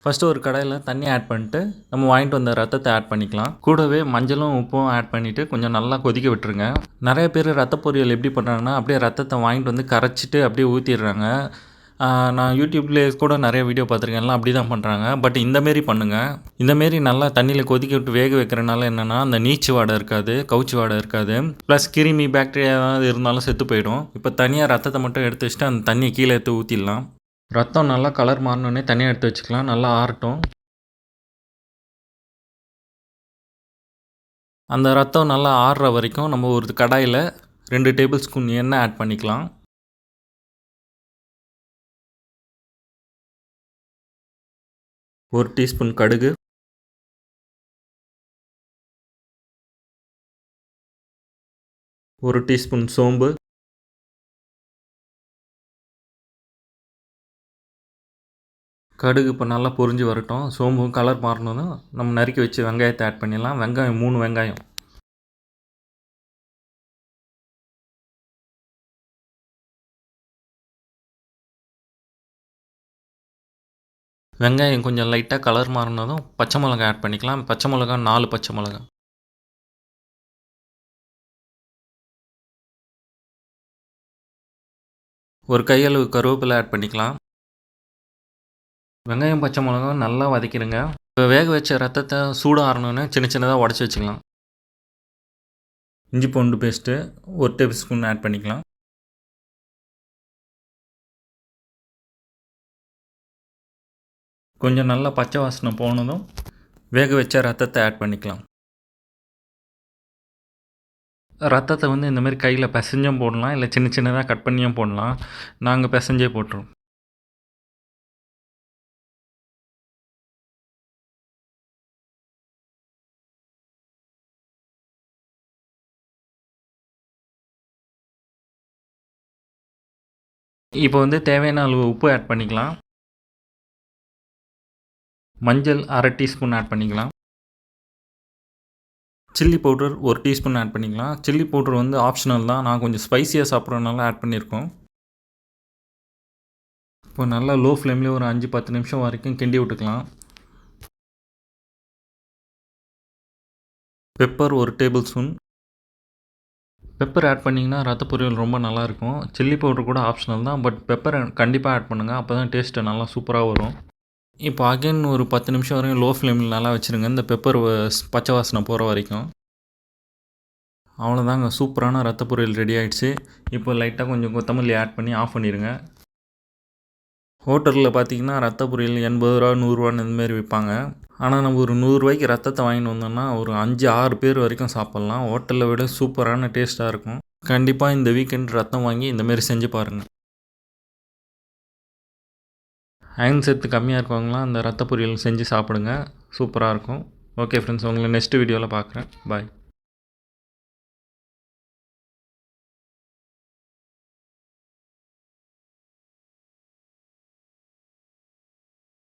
First ஒரு கடாயில் தண்ணி ஆட் பண்ணிட்டு நம்ம வாங்கிட்டு வந்த ரத்தத்தை ஆட் பண்ணிக்கலாம். கூடவே மஞ்சளும் உப்பும் ஆட் பண்ணிவிட்டு கொஞ்சம் நல்லா கொதிக்க விட்டுருங்க. நிறைய பேர் ரத்த பொரியல் எப்படி பண்ணுறாங்கன்னா அப்படியே ரத்தத்தை வாங்கிட்டு வந்து கரைச்சிட்டு அப்படியே ஊற்றிடுறாங்க. நான் யூடியூப்லேயே கூட நிறைய வீடியோ பார்த்துருக்கேன். எல்லாம் அப்படி தான் பண்ணுறாங்க. பட் இந்தமாரி பண்ணுங்கள். இந்தமாரி நல்லா தண்ணியில் கொதிக்க விட்டு வேக வைக்கிறனால என்னென்னா அந்த நீச்சு வாடை இருக்காது, கவுச்சி வாடை இருக்காது. ப்ளஸ் கிருமி பாக்டீரியா ஏதாவது இருந்தாலும் செத்து போயிடும். இப்போ தனியாக ரத்தத்தை மட்டும் எடுத்து வச்சுட்டு அந்த தண்ணியை கீழே எடுத்து ஊற்றிடலாம். ரத்தம் நல்லா கலர் மாறினோடனே தனியாக எடுத்து வச்சுக்கலாம். நல்லா ஆறட்டும். அந்த ரத்தம் நல்லா ஆறுற வரைக்கும் நம்ம ஒரு கடாயில் 2 டேபிள் ஸ்பூன் எண்ணெய் ஆட் பண்ணிக்கலாம். 1 டீஸ்பூன் கடுகு, 1 டீஸ்பூன் சோம்பு, கடுகு இப்போ நல்லா பொரிஞ்சு வரட்டும். சோம்பும் கலர் மாறினதும் நம்ம நறுக்கி வச்சு வெங்காயத்தை ஆட் பண்ணிடலாம். வெங்காயம் 3 வெங்காயம். வெங்காயம் கொஞ்சம் லைட்டாக கலர் மாறினதும் பச்சை மிளகாய் ஆட் பண்ணிக்கலாம். பச்சை மிளகாய் 4 பச்சை மிளகாய். ஒரு கையளவு கருவேப்பிலை ஆட் பண்ணிக்கலாம். வெங்காயம் பச்சை மிளகாய் நல்லா வதக்கிடுங்க. இப்போ வேக வச்ச ரத்தத்தை சூடாக ஆறணுன்னு சின்ன சின்னதாக உடச்சி வச்சுக்கலாம். இஞ்சி பூண்டு பேஸ்ட்டு 1 டேபிள் ஸ்பூன் ஆட் பண்ணிக்கலாம். கொஞ்சம் நல்லா பச்சை வாசனை போனதும் வேக வச்ச ரத்தத்தை ஆட் பண்ணிக்கலாம். ரத்தத்தை வந்து இந்தமாரி கையில் பிசைஞ்சும் போடலாம், இல்லை சின்ன சின்னதாக கட் பண்ணியும் போடலாம். நாங்கள் பிசைஞ்சே போட்டுருவோம். இப்போ வந்து தேவையான அளவு உப்பு ஆட் பண்ணிக்கலாம். மஞ்சள் 1/2 டீஸ்பூன் ஆட் பண்ணிக்கலாம். சில்லி பவுடர் 1 டீஸ்பூன் ஆட் பண்ணிக்கலாம். சில்லி பவுடர் வந்து ஆப்ஷனல் தான். நான் கொஞ்சம் ஸ்பைசியாக சாப்பிட்றதுனால ஆட் பண்ணியிருக்கோம். இப்போ நல்லா லோ ஃப்ளேம்லேயே ஒரு 5-10 நிமிஷம் வரைக்கும் கிண்டி விட்டுக்கலாம். Pepper 1 tablespoon. Pepper add பண்ணிங்கன்னா ரத்த பொரியல் ரொம்ப நல்லாயிருக்கும். சில்லி பவுடர் கூட ஆப்ஷனல் தான். பட் பெப்பர் கண்டிப்பாக ஆட் பண்ணுங்கள். அப்போ தான் டேஸ்ட்டு நல்லா சூப்பராக வரும். இப்போ அகைன் ஒரு 10 நிமிஷம் வரைக்கும் லோ ஃப்ளேமில் நல்லா வச்சுருங்க. இந்த பெப்பர் பச்சை வாசனை போகிற வரைக்கும். அவ்வளோதாங்க, சூப்பரான ரத்த பொரியல் ரெடி ஆகிடுச்சு. இப்போ லைட்டாக கொஞ்சம் கொத்தமல்லி ஆட் பண்ணி ஆஃப் பண்ணிடுங்க. ஹோட்டலில் பார்த்தீங்கன்னா ரத்த பொரியல் 80 ரூபா 100 ரூபான்னு இந்தமாரி விற்பாங்க. ஆனால் நம்ம ஒரு 100 ரூபாய்க்கு ரத்தத்தை வாங்கிட்டு வந்தோம்னா ஒரு 5-6 பேர் வரைக்கும் சாப்பிட்லாம். ஹோட்டலில் விட சூப்பரான டேஸ்ட்டாக இருக்கும். கண்டிப்பாக இந்த வீக்கெண்ட் ரத்தம் வாங்கி இந்தமாரி செஞ்சு பாருங்கள். அயர்ன் சத்து கம்மியாக இருக்கவங்களாம் அந்த ரத்த பொரியல் செஞ்சு சாப்பிடுங்க. சூப்பராக இருக்கும். ஓகே ஃப்ரெண்ட்ஸ், உங்களை நெக்ஸ்ட் வீடியோவில் பார்க்குறேன். பாய்.